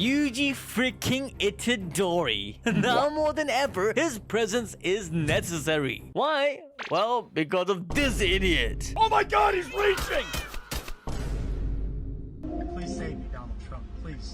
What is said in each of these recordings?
Yuji freaking Itadori. Now more than ever, his presence is necessary. Why? Well, because of this idiot. Oh my god, he's reaching! Please save me, Donald Trump, please.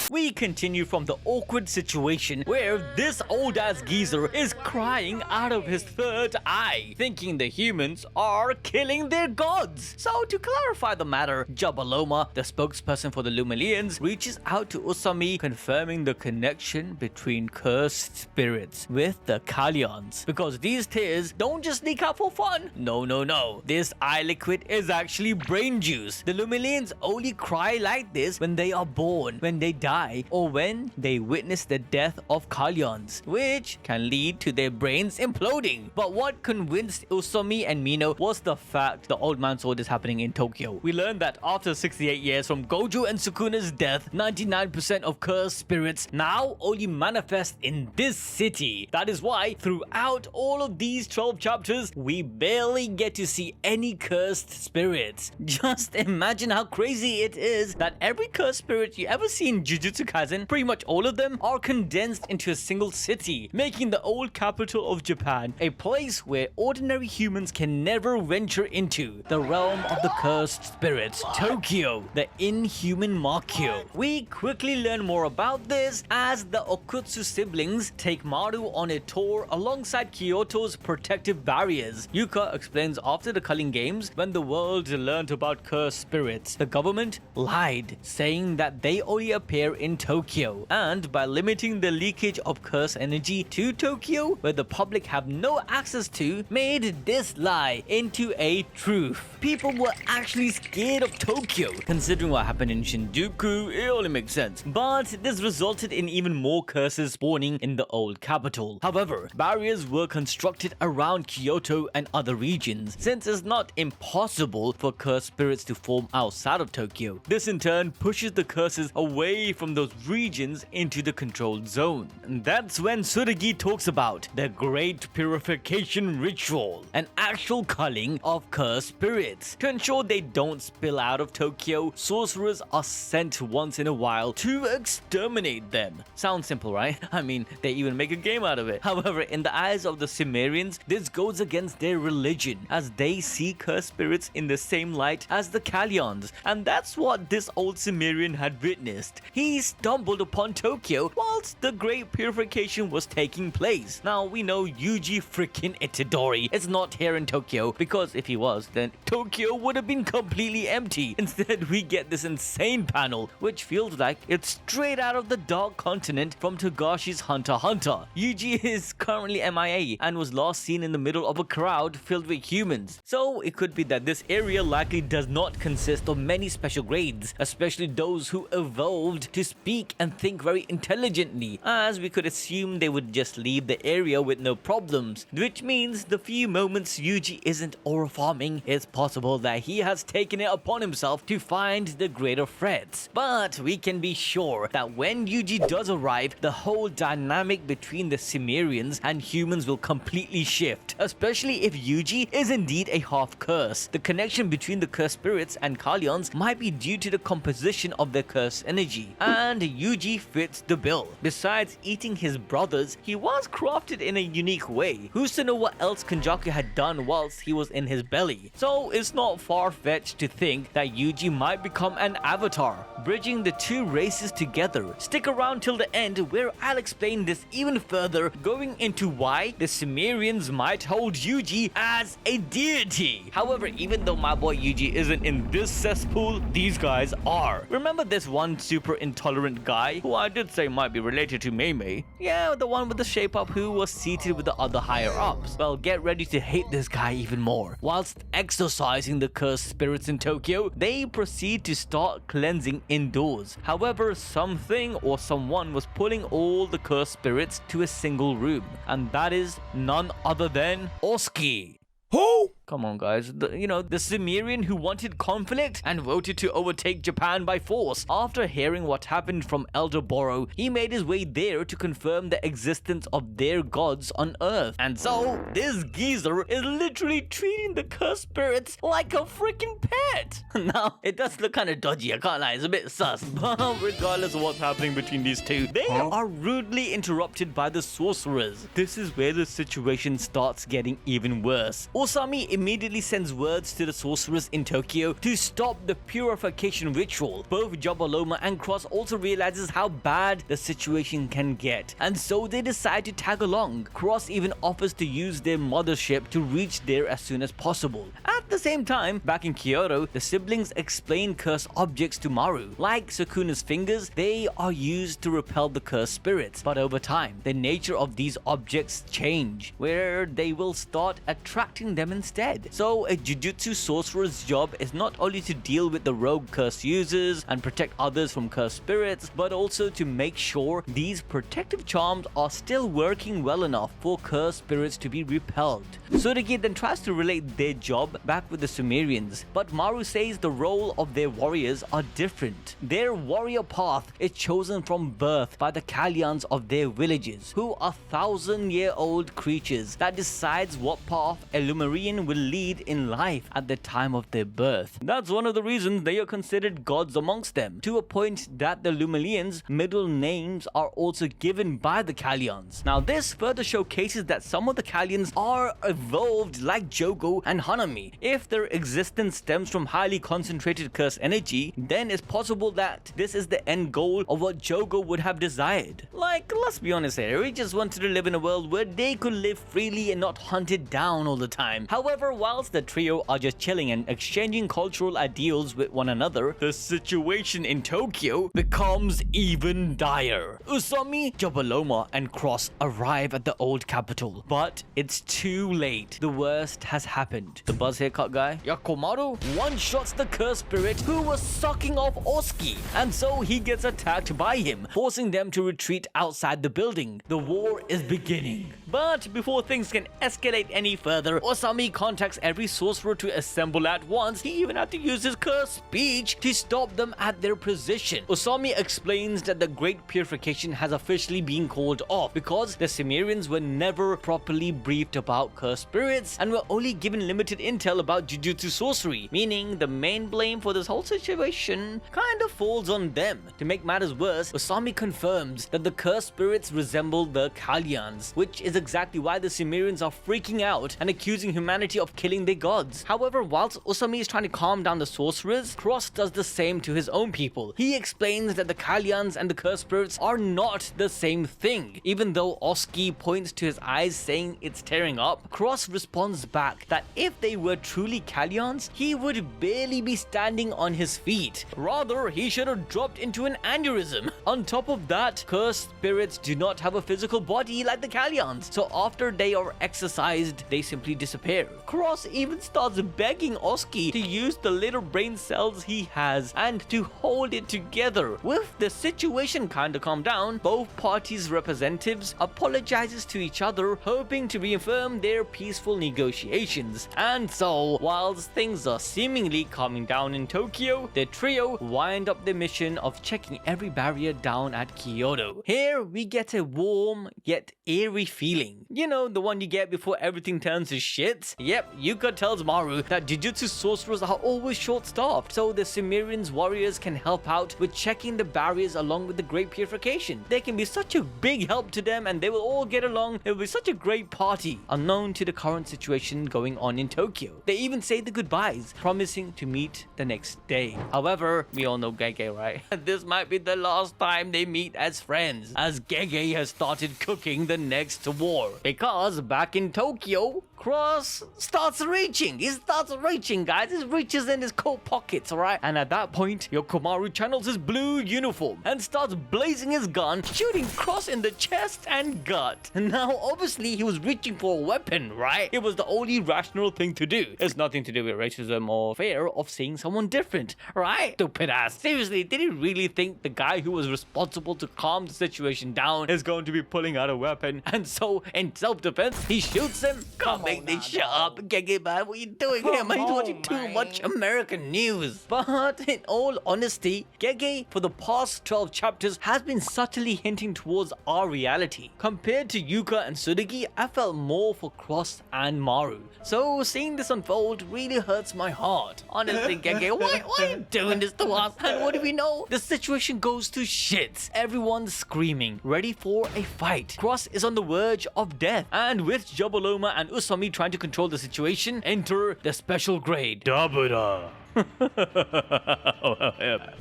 We continue from the awkward situation where this old-ass geezer is crying out of his third eye, thinking the humans are killing their gods. So to clarify the matter, Jabaloma, the spokesperson for the Lumilians, reaches out to Usami, confirming the connection between cursed spirits with the Kalons. Because these tears don't just leak out for fun. No. This eye liquid is actually brain juice. The Lumilians only cry like this when they are born, when they die, or when they witness the death of Kalons, which can lead to their brains imploding. But what convinced Usami and Mino was the fact the old man saw this happening in Tokyo. We learned that after 68 years from Gojo and Sukuna's death, 99% of cursed spirits now only manifest in this city. That is why throughout all of these 12 chapters, we barely get to see any cursed spirits. Just imagine how crazy it is that every cursed spirit you ever see in Jujutsu Kaisen, pretty much all of them, are condensed into a single city, making the old capital of Japan a place where ordinary humans can never venture into, the realm of the cursed spirits, Tokyo, the Inhuman Makyo. We quickly learn more about this as the Okutsu siblings take Maru on a tour alongside Kyoto's protective barriers. Yuka explains after the Culling Games, when the world learned about cursed spirits, the government lied, saying that they only appear in Tokyo, and by limiting the leakage of cursed energy to Tokyo, where the public have no access to, made this lie into a truth. People were actually scared of Tokyo. Considering what happened in Shinjuku, it only makes sense. But this resulted in even more curses spawning in the old capital. However, barriers were constructed around Kyoto and other regions, since it's not impossible for cursed spirits to form outside of Tokyo. This in turn pushes the curses away from those regions into the controlled zone. And that's when Tsurugi talks about the Great Purification Ritual, an actual culling of cursed spirits. To ensure they don't spill out of Tokyo, sorcerers are sent once in a while to exterminate them. Sounds simple, right? I mean, they even make a game out of it. However, in the eyes of the Cimmerians, this goes against their religion, as they see cursed spirits in the same light as the Kalons, and that's what this old Cimmerian had witnessed. He stumbled upon Tokyo whilst the Great Purification was taking place. Now, we know Yuji freaking Itadori is not here in Tokyo, because if he was, then Tokyo would have been completely empty. Instead, we get this insane panel, which feels like it's straight out of the Dark Continent from Togashi's Hunter x Hunter. Yuji is currently MIA and was last seen in the middle of a crowd filled with humans. So it could be that this area likely does not consist of many special grades, especially those who evolved to speak and think very intelligently, as we could assume they would just leave the area with no problems, which means the few moments Yuji isn't aura farming, it's possible that he has taken it upon himself to find the greater threats. But we can be sure that when Yuji does arrive, the whole dynamic between the Cimmerians and humans will completely shift, especially if Yuji is indeed a half curse. The connection between the cursed spirits and Kalons might be due to the composition of their cursed energy, and Yuji fits the bill. Besides eating his brothers, he was crafted in a unique way. Who's to know what else Kenjaku had done whilst he was in his belly? So it's not far-fetched to think that Yuji might become an avatar, bridging the two races together. Stick around till the end where I'll explain this even further, going into why the Cimmerians might hold Yuji as a deity. However, even though my boy Yuji isn't in this cesspool, these guys are. Remember this one super intolerant guy who I did say might be related to Mei? Yeah, the one with the shape up who was seated with the other higher ups. Well, get ready to hate this guy even more. Whilst exorcising the cursed spirits in Tokyo, they proceed to start cleansing indoors. However, something or someone was pulling all the cursed spirits to a single room, and that is none other than Oski. Who? Come on, guys. The Cimmerian who wanted conflict and voted to overtake Japan by force. After hearing what happened from Elder Boro, he made his way there to confirm the existence of their gods on Earth. And so, this geezer is literally treating the cursed spirits like a freaking pet. Now, it does look kind of dodgy, I can't lie. It's a bit sus. But regardless of what's happening between these two, they are rudely interrupted by the sorcerers. This is where the situation starts getting even worse. Osami immediately sends words to the sorcerers in Tokyo to stop the purification ritual. Both Jabaloma and Cross also realizes how bad the situation can get, and so they decide to tag along. Cross even offers to use their mothership to reach there as soon as possible. At the same time, back in Kyoto, the siblings explain cursed objects to Maru. Like Sukuna's fingers, they are used to repel the cursed spirits, but over time, the nature of these objects change, where they will start attracting them instead. So a Jujutsu sorcerer's job is not only to deal with the rogue curse users and protect others from cursed spirits, but also to make sure these protective charms are still working well enough for cursed spirits to be repelled. Tsuragi then tries to relate their job back with the Cimmerians, but Maru says the role of their warriors are different. Their warrior path is chosen from birth by the Kalons of their villages, who are 1,000-year-old creatures that decides what path a Lumerian will lead in life at the time of their birth. That's one of the reasons they are considered gods amongst them, to a point that the Lumerians' middle names are also given by the Kalons. Now this further showcases that some of the Kalons are evolved like Jogo and Hanami. If their existence stems from highly concentrated curse energy, then it's possible that this is the end goal of what Jogo would have desired. Like, let's be honest here, he just wanted to live in a world where they could live freely and not hunted down all the time. However, whilst the trio are just chilling and exchanging cultural ideals with one another, the situation in Tokyo becomes even dire. Usami, Jabaloma, and Cross arrive at the old capital, but it's too late. The worst has happened. The buzz haircut guy, Yakomaru, one-shots the cursed spirit who was sucking off Oski, and so he gets attacked by him, forcing them to retreat outside the building. The war is beginning. But before things can escalate any further, Osami contacts every sorcerer to assemble at once. He even had to use his cursed speech to stop them at their position. Osami explains that the Great Purification has officially been called off because the Cimmerians were never properly briefed about cursed spirits and were only given limited intel about Jujutsu sorcery, meaning the main blame for this whole situation kind of falls on them. To make matters worse, Osami confirms that the cursed spirits resemble the Kalons, which is exactly why the Cimmerians are freaking out and accusing humanity of killing their gods. However, whilst Osami is trying to calm down the sorcerers, Cross does the same to his own people. He explains that the Kalons and the cursed spirits are not the same thing. Even though Oski points to his eyes saying it's tearing up, Cross responds back that if they were truly Kalons, he would barely be standing on his feet. Rather, he should have dropped into an aneurysm. On top of that, cursed spirits do not have a physical body like the Kalons, so after they are exorcised, they simply disappear. Cross even starts begging Oski to use the little brain cells he has and to hold it together. With the situation kinda calmed down, both parties' representatives apologizes to each other, hoping to reaffirm their peaceful negotiations. And so, whilst things are seemingly calming down in Tokyo, the trio wind up their mission of checking every barrier down at Kyoto. Here, we get a warm yet eerie feeling. You know, the one you get before everything turns to shit? Yep, Yuka tells Maru that Jujutsu sorcerers are always short-staffed, so the Cimmerians warriors can help out with checking the barriers along with the Great Purification. They can be such a big help to them and they will all get along. It will be such a great party, unknown to the current situation going on in Tokyo. They even say the goodbyes, promising to meet the next day. However, we all know Gege, right? This might be the last time they meet as friends, as Gege has started cooking the next war. Because back in Tokyo, Cross starts reaching. He starts reaching, guys. He reaches in his coat pockets, alright? And at that point, Yokomaru channels his blue uniform and starts blazing his gun, shooting Cross in the chest and gut. Now, obviously, he was reaching for a weapon, right? It was the only rational thing to do, It's nothing to do with racism or fear of seeing someone different, right? Stupid ass. Seriously, did he really think the guy who was responsible to calm the situation down is going to be pulling out a weapon? And so, in self-defense, he shoots him? Can't make this shut up. Gege, man, what are you doing here, man? He's watching too much American news. But in all honesty, Gege, for the past 12 chapters, has been subtly hinting towards our reality. Compared to Yuka and Tsurugi, I felt more for Cross and Maru. So seeing this unfold really hurts my heart. Honestly, Gege, why are you doing this to us? And what do we know? The situation goes to shit. Everyone's screaming, ready for a fight. Cross is on the verge of death. And with Jabaloma and Usami trying to control the situation, enter the special grade, Dabura.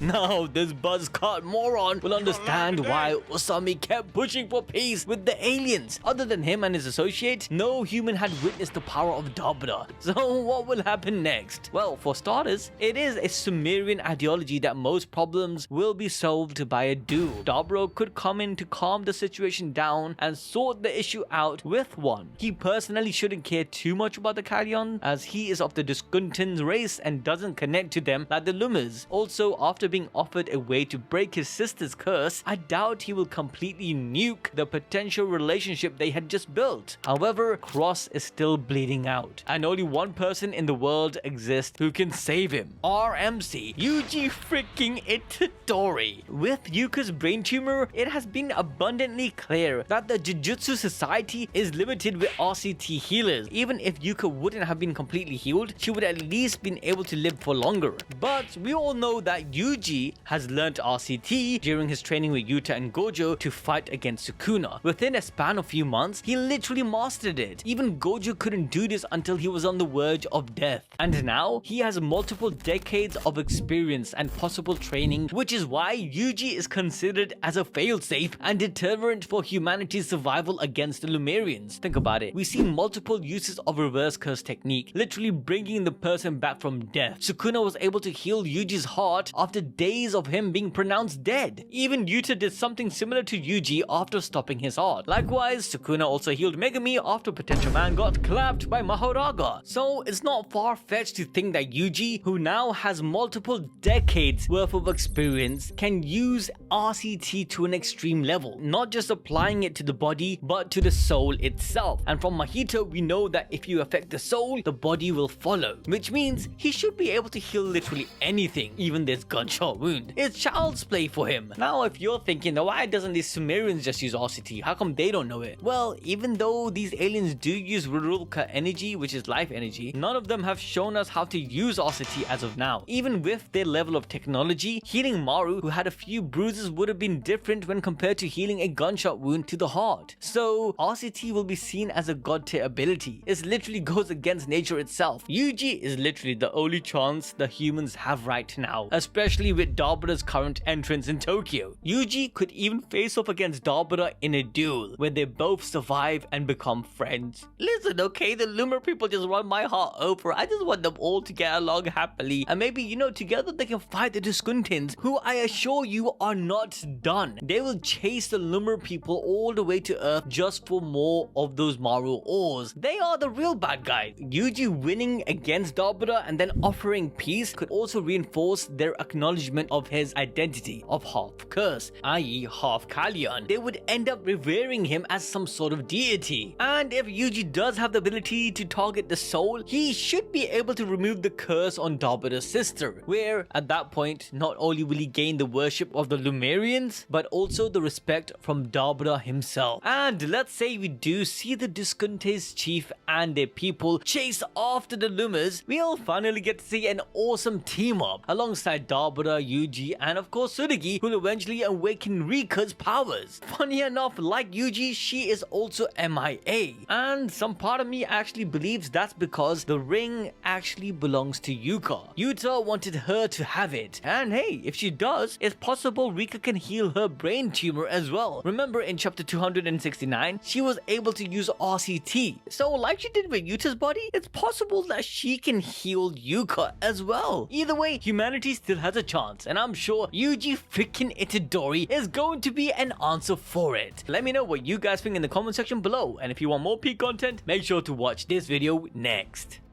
Now this buzzcut moron will understand why Usami kept pushing for peace with the aliens. Other than him and his associate, no human had witnessed the power of Dabura. So what will happen next? Well, for starters, it is a Sumerian ideology that most problems will be solved by a duel. Dabura could come in to calm the situation down and sort the issue out with one. He personally shouldn't care too much about the Kalons, as he is of the Discontin's race and doesn't connect to them like the Lumers. Also, after being offered a way to break his sister's curse, I doubt he will completely nuke the potential relationship they had just built. However, Cross is still bleeding out, and only one person in the world exists who can save him. RMC, Yuji FREAKING Itadori. With Yuka's brain tumor, it has been abundantly clear that the Jujutsu Society is limited with RCT healers. Even if Yuka wouldn't have been completely healed, she would at least been able to live for longer. But we all know that Yuji has learnt RCT during his training with Yuta and Gojo to fight against Sukuna. Within a span of few months, he literally mastered it. Even Gojo couldn't do this until he was on the verge of death. And now, he has multiple decades of experience and possible training, which is why Yuji is considered as a failsafe and deterrent for humanity's survival against the Lumerians. Think about it. We see multiple uses of reverse curse technique, literally bringing the person back from death. Sukuna was able to heal Yuji's heart after days of him being pronounced dead. Even Yuta did something similar to Yuji after stopping his heart. Likewise, Sukuna also healed Megami after Potential Man got clapped by Mahoraga. So it's not far-fetched to think that Yuji, who now has multiple decades worth of experience, can use RCT to an extreme level, not just applying it to the body, but to the soul itself. And from Mahito, we know that if you affect the soul, the body will follow, which means he should be able to heal literally anything, even this gunshot wound. It's child's play for him. Now, if you're thinking, why doesn't these Sumerians just use RCT? How come they don't know it? Well, even though these aliens do use Rurulka energy, which is life energy, none of them have shown us how to use RCT as of now. Even with their level of technology, healing Maru, who had a few bruises, would have been different when compared to healing a gunshot wound to the heart. So, RCT will be seen as a god tier ability. It literally goes against nature itself. Yuji is literally the only chance the humans have right now, especially with Dabura's current entrance in Tokyo. Yuji could even face off against Dabura in a duel, where they both survive and become friends. Listen, okay, the Lumer people just run my heart over. I just want them all to get along happily, and maybe, together they can fight the Discontins, who I assure you are not done. They will chase the Lumer people all the way to Earth just for more of those Maru ores. They are the real bad guys. Yuji winning against Dabura and then offering peace could also reinforce their acknowledgement of his identity of half curse, i.e. half Kalyon. They would end up revering him as some sort of deity. And if Yuji does have the ability to target the soul, he should be able to remove the curse on Dabura's sister, where at that point, not only will he gain the worship of the Lumerians, but also the respect from Dabura himself. And let's say we do see the Discontes chief and their people chase after the Lumers, we'll finally get to see an awesome team up alongside Dabura, Yuji, and of course Tsurugi, who'll eventually awaken Rika's powers. Funny enough, like Yuji, she is also MIA, and some part of me actually believes that's because the ring actually belongs to Yuka. Yuta wanted her to have it, and hey, if she does, it's possible Rika can heal her brain tumor as well. Remember in chapter 269, she was able to use RCT, so like she did with Yuta's body, it's possible that she can heal Yuka as well. Either way, humanity still has a chance, and I'm sure Yuji FREAKING Itadori is going to be an answer for it. Let me know what you guys think in the comment section below, and if you want more peak content, make sure to watch this video next.